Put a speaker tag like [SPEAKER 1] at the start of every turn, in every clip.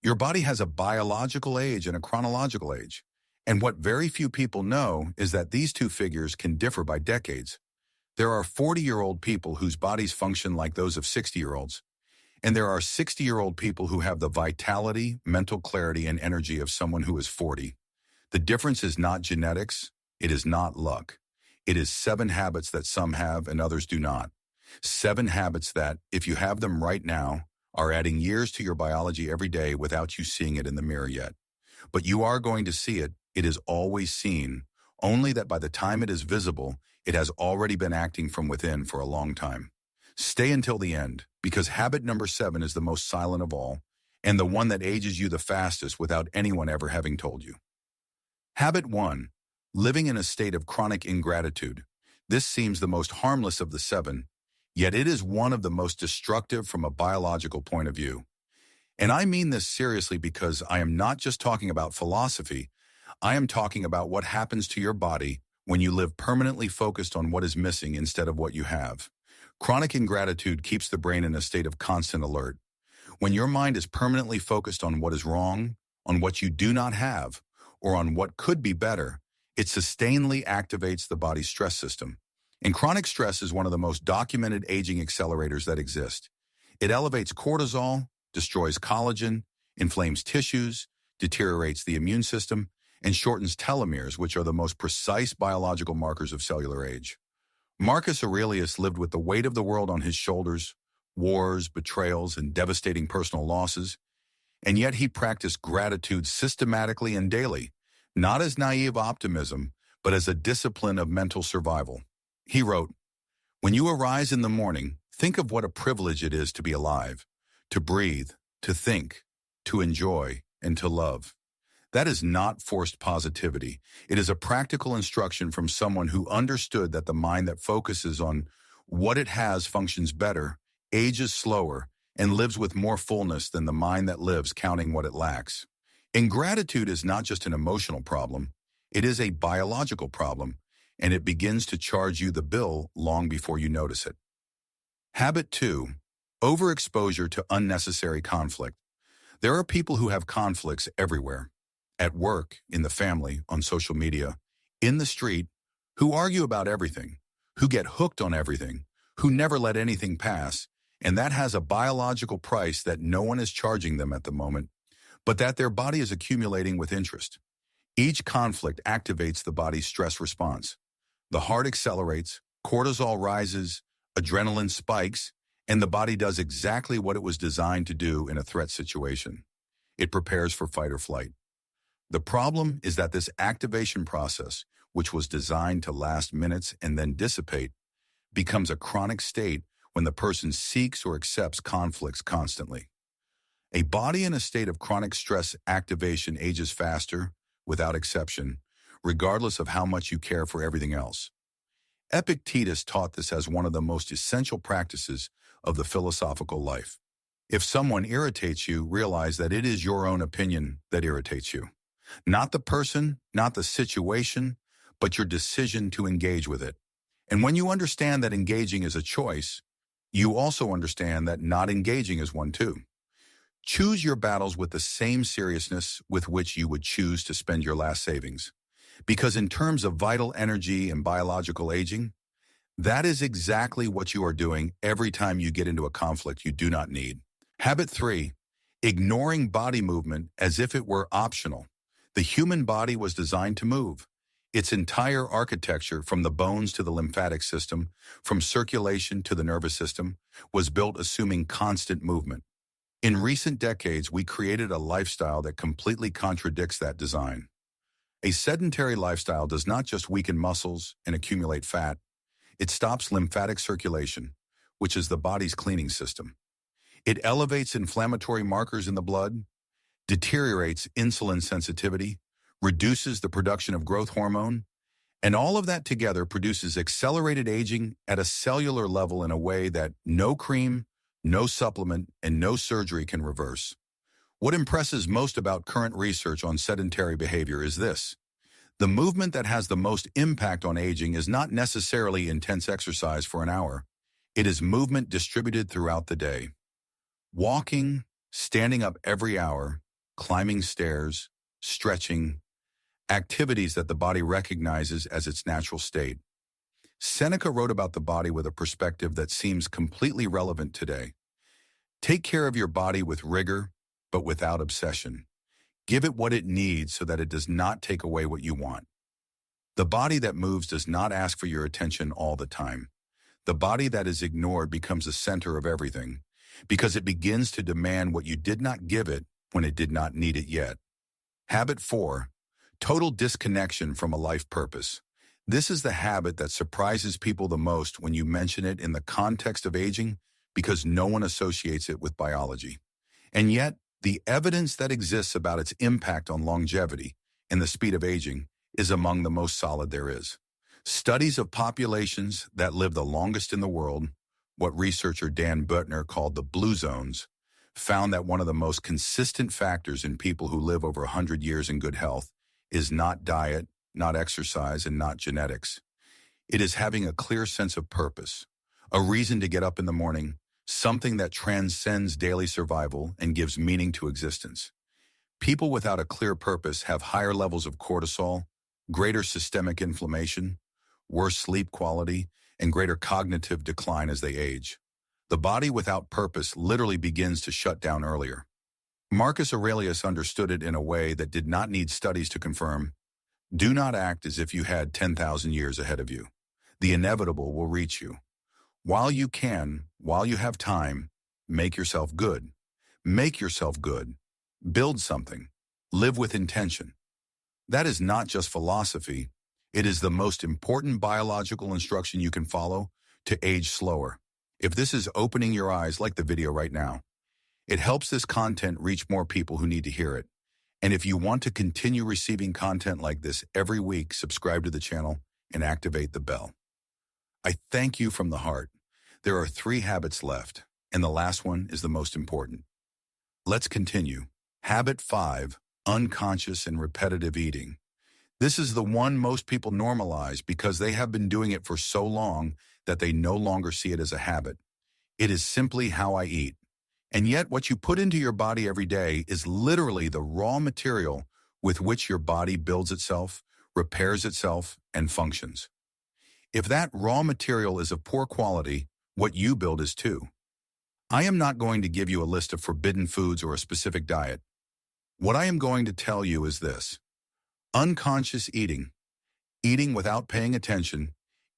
[SPEAKER 1] Your body has a biological age and a chronological age. And what very few people know is that these two figures can differ by decades. There are 40-year-old people whose bodies function like those of 60-year-olds. And there are 60-year-old people who have the vitality, mental clarity, and energy of someone who is 40. The difference is not genetics. It is not luck. It is 7 habits that some have and others do not. 7 habits that, if you have them right now, are adding years to your biology every day without you seeing it in the mirror yet. But you are going to see it. It is always seen, only that by the time it is visible, it has already been acting from within for a long time. Stay until the end, because habit number 7 is the most silent of all, and the one that ages you the fastest without anyone ever having told you. Habit 1. Living in a state of chronic ingratitude. This seems the most harmless of the 7, yet it is one of the most destructive from a biological point of view. And I mean this seriously because I am not just talking about philosophy. I am talking about what happens to your body when you live permanently focused on what is missing instead of what you have. Chronic ingratitude keeps the brain in a state of constant alert. When your mind is permanently focused on what is wrong, on what you do not have, or on what could be better, it sustainedly activates the body's stress system. And chronic stress is one of the most documented aging accelerators that exist. It elevates cortisol, destroys collagen, inflames tissues, deteriorates the immune system, and shortens telomeres, which are the most precise biological markers of cellular age. Marcus Aurelius lived with the weight of the world on his shoulders, wars, betrayals, and devastating personal losses, and yet he practiced gratitude systematically and daily, not as naive optimism, but as a discipline of mental survival. He wrote, "When you arise in the morning, think of what a privilege it is to be alive, to breathe, to think, to enjoy, and to love." That is not forced positivity. It is a practical instruction from someone who understood that the mind that focuses on what it has functions better, ages slower, and lives with more fullness than the mind that lives counting what it lacks. Ingratitude is not just an emotional problem. It is a biological problem, and it begins to charge you the bill long before you notice it. Habit 2. Overexposure to unnecessary conflict. There are people who have conflicts everywhere. At work, in the family, on social media, in the street, who argue about everything, who get hooked on everything, who never let anything pass, and that has a biological price that no one is charging them at the moment, but that their body is accumulating with interest. Each conflict activates the body's stress response. The heart accelerates, cortisol rises, adrenaline spikes, and the body does exactly what it was designed to do in a threat situation. It prepares for fight or flight. The problem is that this activation process, which was designed to last minutes and then dissipate, becomes a chronic state when the person seeks or accepts conflicts constantly. A body in a state of chronic stress activation ages faster, without exception, regardless of how much you care for everything else. Epictetus taught this as one of the most essential practices of the philosophical life. If someone irritates you, realize that it is your own opinion that irritates you. Not the person, not the situation, but your decision to engage with it. And when you understand that engaging is a choice, you also understand that not engaging is one too. Choose your battles with the same seriousness with which you would choose to spend your last savings. Because in terms of vital energy and biological aging, that is exactly what you are doing every time you get into a conflict you do not need. Habit 3. Ignoring body movement as if it were optional. The human body was designed to move. Its entire architecture, from the bones to the lymphatic system, from circulation to the nervous system, was built assuming constant movement. In recent decades, we created a lifestyle that completely contradicts that design. A sedentary lifestyle does not just weaken muscles and accumulate fat. It stops lymphatic circulation, which is the body's cleaning system. It elevates inflammatory markers in the blood, deteriorates insulin sensitivity, reduces the production of growth hormone, and all of that together produces accelerated aging at a cellular level in a way that no cream, no supplement, and no surgery can reverse. What impresses most about current research on sedentary behavior is this. The movement that has the most impact on aging is not necessarily intense exercise for an hour. It is movement distributed throughout the day. Walking, standing up every hour, climbing stairs, stretching, activities that the body recognizes as its natural state. Seneca wrote about the body with a perspective that seems completely relevant today. Take care of your body with rigor, but without obsession. Give it what it needs so that it does not take away what you want. The body that moves does not ask for your attention all the time. The body that is ignored becomes the center of everything, because it begins to demand what you did not give it when it did not need it yet. Habit 4. Total disconnection from a life purpose. This is the habit that surprises people the most when you mention it in the context of aging, because no one associates it with biology. And yet, the evidence that exists about its impact on longevity and the speed of aging is among the most solid there is. Studies of populations that live the longest in the world, what researcher Dan Buettner called the blue zones, found that one of the most consistent factors in people who live over 100 years in good health is not diet, not exercise, and not genetics. It is having a clear sense of purpose, a reason to get up in the morning, something that transcends daily survival and gives meaning to existence. People without a clear purpose have higher levels of cortisol, greater systemic inflammation, worse sleep quality, and greater cognitive decline as they age. The body without purpose literally begins to shut down earlier. Marcus Aurelius understood it in a way that did not need studies to confirm. Do not act as if you had 10,000 years ahead of you. The inevitable will reach you. While you can, while you have time, make yourself good. Make yourself good. Build something. Live with intention. That is not just philosophy. It is the most important biological instruction you can follow to age slower. If this is opening your eyes, like the video right now, it helps this content reach more people who need to hear it. And if you want to continue receiving content like this every week, subscribe to the channel and activate the bell. I thank you from the heart. There are 3 habits left, and the last one is the most important. Let's continue. Habit 5, unconscious and repetitive eating. This is the one most people normalize because they have been doing it for so long that they no longer see it as a habit. It is simply how I eat. And yet what you put into your body every day is literally the raw material with which your body builds itself, repairs itself, and functions. If that raw material is of poor quality, what you build is too. I am not going to give you a list of forbidden foods or a specific diet. What I am going to tell you is this: unconscious eating, eating without paying attention,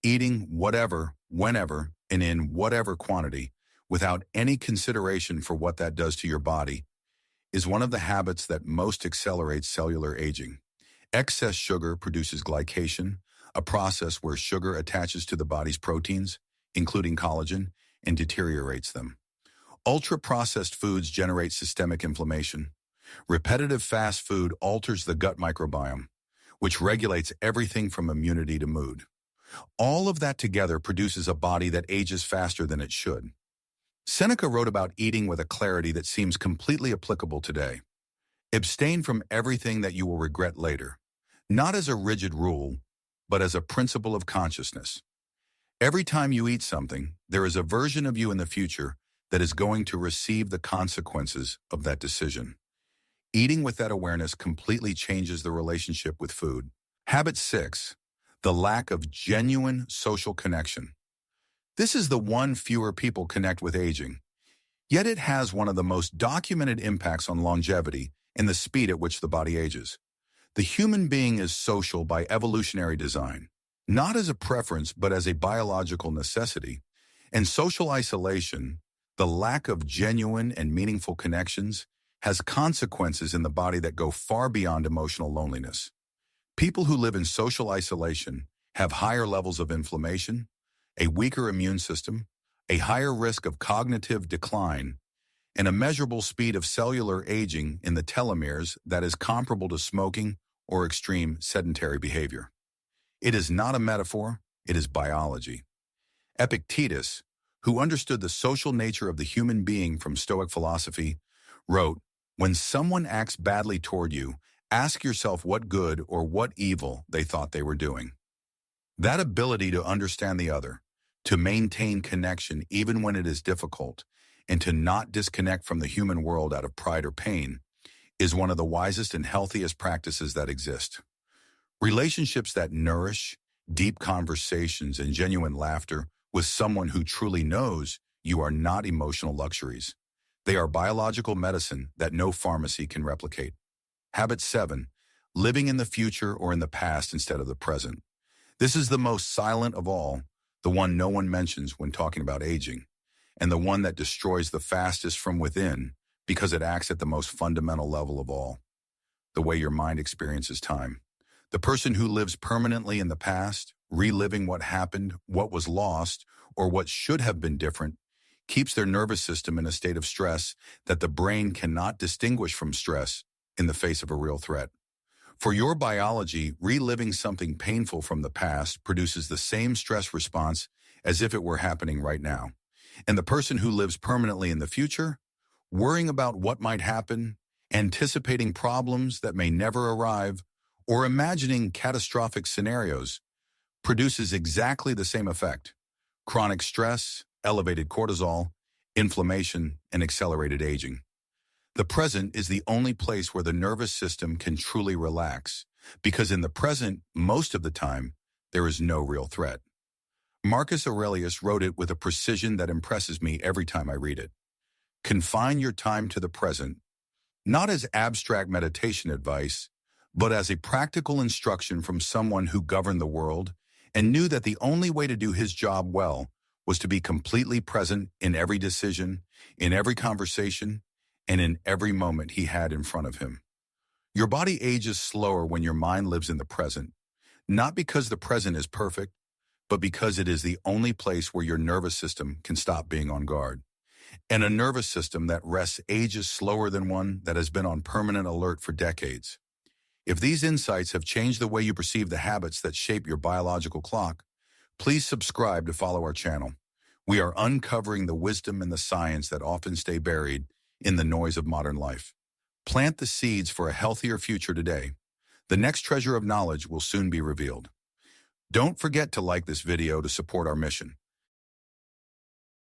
[SPEAKER 1] eating whatever, whenever, and in whatever quantity, without any consideration for what that does to your body, is one of the habits that most accelerates cellular aging. Excess sugar produces glycation, a process where sugar attaches to the body's proteins, including collagen, and deteriorates them. Ultra-processed foods generate systemic inflammation. Repetitive fast food alters the gut microbiome, which regulates everything from immunity to mood. All of that together produces a body that ages faster than it should. Seneca wrote about eating with a clarity that seems completely applicable today. Abstain from everything that you will regret later, not as a rigid rule, but as a principle of consciousness. Every time you eat something, there is a version of you in the future that is going to receive the consequences of that decision. Eating with that awareness completely changes the relationship with food. Habit 6, the lack of genuine social connection. This is the one fewer people connect with aging, yet it has one of the most documented impacts on longevity and the speed at which the body ages. The human being is social by evolutionary design, not as a preference but as a biological necessity. And social isolation, the lack of genuine and meaningful connections, has consequences in the body that go far beyond emotional loneliness. People who live in social isolation have higher levels of inflammation, a weaker immune system, a higher risk of cognitive decline, and a measurable speed of cellular aging in the telomeres that is comparable to smoking or extreme sedentary behavior. It is not a metaphor, it is biology. Epictetus, who understood the social nature of the human being from Stoic philosophy, wrote, "When someone acts badly toward you, ask yourself what good or what evil they thought they were doing." That ability to understand the other, to maintain connection even when it is difficult, and to not disconnect from the human world out of pride or pain, is one of the wisest and healthiest practices that exist. Relationships that nourish deep conversations and genuine laughter with someone who truly knows you are not emotional luxuries. They are biological medicine that no pharmacy can replicate. Habit 7. Living in the future or in the past instead of the present. This is the most silent of all, the one no one mentions when talking about aging, and the one that destroys the fastest from within because it acts at the most fundamental level of all, the way your mind experiences time. The person who lives permanently in the past, reliving what happened, what was lost, or what should have been different, keeps their nervous system in a state of stress that the brain cannot distinguish from stress in the face of a real threat. For your biology, reliving something painful from the past produces the same stress response as if it were happening right now. And the person who lives permanently in the future, worrying about what might happen, anticipating problems that may never arrive, or imagining catastrophic scenarios, produces exactly the same effect: chronic stress, elevated cortisol, inflammation, and accelerated aging. The present is the only place where the nervous system can truly relax, because in the present, most of the time, there is no real threat. Marcus Aurelius wrote it with a precision that impresses me every time I read it. Confine your time to the present, not as abstract meditation advice, but as a practical instruction from someone who governed the world and knew that the only way to do his job well was to be completely present in every decision, in every conversation, and in every moment he had in front of him. Your body ages slower when your mind lives in the present, not because the present is perfect, but because it is the only place where your nervous system can stop being on guard. And a nervous system that rests ages slower than one that has been on permanent alert for decades. If these insights have changed the way you perceive the habits that shape your biological clock, please subscribe to follow our channel. We are uncovering the wisdom and the science that often stay buried in the noise of modern life. Plant the seeds for a healthier future today. The next treasure of knowledge will soon be revealed. Don't forget to like this video to support our mission.